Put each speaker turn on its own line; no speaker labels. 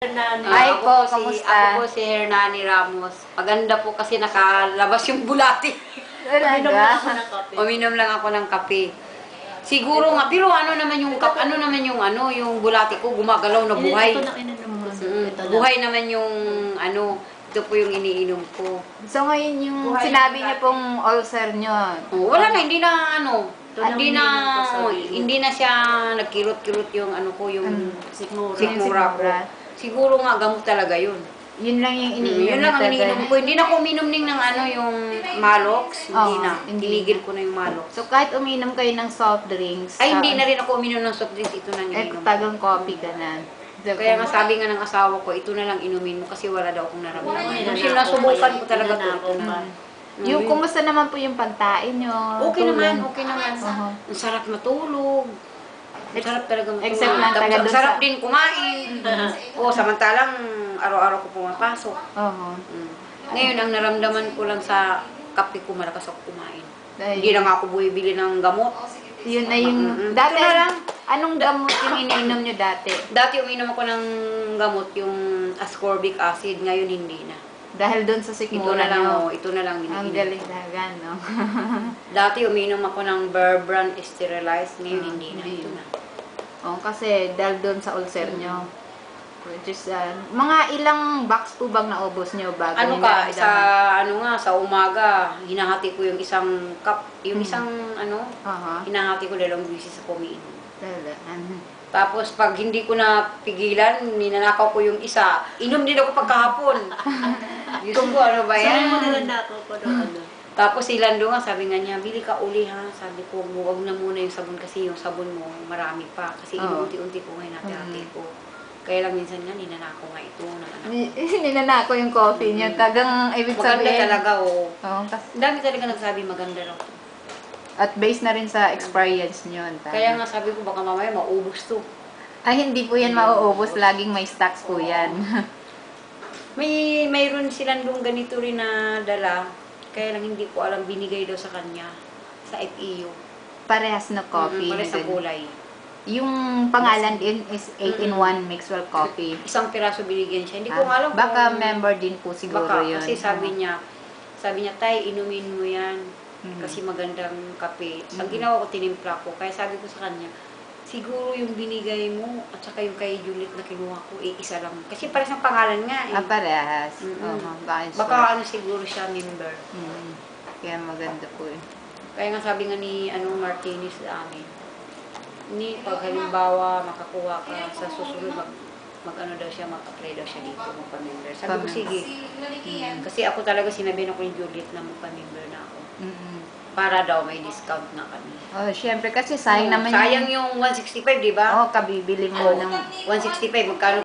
Hernani.
Ay
Ako
po,
Ako
kamusta?
po si Hernani Ramos. Maganda po kasi nakalabas yung bulati.
Talaga?
ako ng kape. Uminom lang ako ng kape. Siguro nga, pero ano naman yung yung bulati ko gumagalaw na buhay.
Ito na ininom mo.
Buhay naman yung ito po yung iniinom ko.
So ngayon yung sinabi niyo pong ulcer niyo.
Wala na, hindi na
Hindi
hindi na siya nagkirot-kirot yung yung
Sigmura.
sikmura ko. Siguro nga gamot talaga yun.
Yun lang yung iniinom
Yun lang ang
niyo
iniinom
talaga.
ko. Hindi na ako uminom ng yung Malox. Hindi
Oo,
na.
hindi.
Tinigil ko na yung Malox.
So kahit uminom kayo ng soft drinks,
Ay, hindi na rin ako uminom ng soft drinks. Ito na yung ininom ko.
tagang coffee ka na. So,
Kaya nga sabi nga ng asawa ko, ito na lang inumin mo kasi wala daw akong naramdaman. Nung sinasubukan ko talaga ito na.
yung kumusta naman po yung pagkain niyo?
Okay naman,
Tulog?
okay naman.
Oo.
Ang sarap matulog. Ang sarap talaga matulog.
Except lang
Tapos
taga
ang
dun
sarap
sa-
din kumain. Samantalang araw-araw ko pumapasok.
Oo.
Ngayon, ang naramdaman ko lang sa kape ko, malakas ako kumain.
Dahil-
Hindi na nga ako bumibili ng gamot.
Yun na yung... Dati,
Ito na lang.
anong gamot yung iniinom niyo dati?
Dati uminom ako ng gamot, yung ascorbic acid. Ngayon, hindi na.
Dahil doon sa
Ito
sikmura
na lang,
niyo.
ito na lang
Ang
iniinom.
galing talaga, no?
Dati uminom ako ng Berbran sterilized. Ngayon, hindi na.
hindi
Ito
na.
na.
Oo, kasi dahil doon sa ulcer niyo. Which is, mga ilang box po bang naubos niyo bago
Ano
niyo
ka,
naramdaman?
sa umaga, hinahati ko yung isang cup, yung isang
Aha.
hinahati ko 2 beses sa umiinom.
Talaga.
Tapos pag hindi ko na pigilan, ninanakaw ko yung isa. Inom din ako pagkahapon. Diyos ko, ano ba
Sabi mo
yan?
nila na ako pa doon.
Tapos si Lando nga, sabi nga niya, bili ka uli ha. Sabi ko, huwag na muna yung sabon kasi yung sabon mo marami pa. Kasi
Oo.
inuunti-unti ko ngayon hati-hati ko. Kaya lang minsan nga, ninanakaw nga ito ng anak ko.
Ninanako yung coffee niya. Tagang ibig
Maganda
sabihin.
talaga, oh.
Oo, kasi,
Ang dami talaga nagsabi maganda raw.
at based na rin sa experience niyo.
Kaya nga sabi ko, baka mamaya maubos to.
Ay, hindi po yan mauubos. Laging may stocks po yan.
Mayroon silang doon ganito rin na dala. Kaya lang hindi ko alam, binigay daw sa kanya. Sa FEU.
Parehas na coffee.
Para sa kulay.
Yung pangalan din is 8-in-1 Mixwell Coffee.
Isang piraso binigyan siya. Hindi ko alam
Baka
kung...
member din po siguro
Baka,
yun.
kasi sabi niya, Tay, inumin mo yan.
Mhm.
Kasi magandang kape. Ang ginawa ko, tinimpla ko. Kaya sabi ko sa kanya, siguro yung binigay mo at saka yung kay Juliet na kinuha ko, isa lang. Kasi parang ang pangalan nga eh.
Parehas.
Mm-mm.
Baka
Baka siguro siya member.
Kaya maganda po eh.
Kaya nga sabi nga ni Martinez sa amin, pag halimbawa makakuha ka sa susunod, mag-apply daw siya dito, magpa-member. Sabi ko, sige. Kasi ako talaga sinabi na ko yung Juliet na magpa-member na ako. Para daw may discount na kami.
Oh, syempre kasi sayang naman
Sayang yung 165, di ba?
kabibili mo ng
165, magkano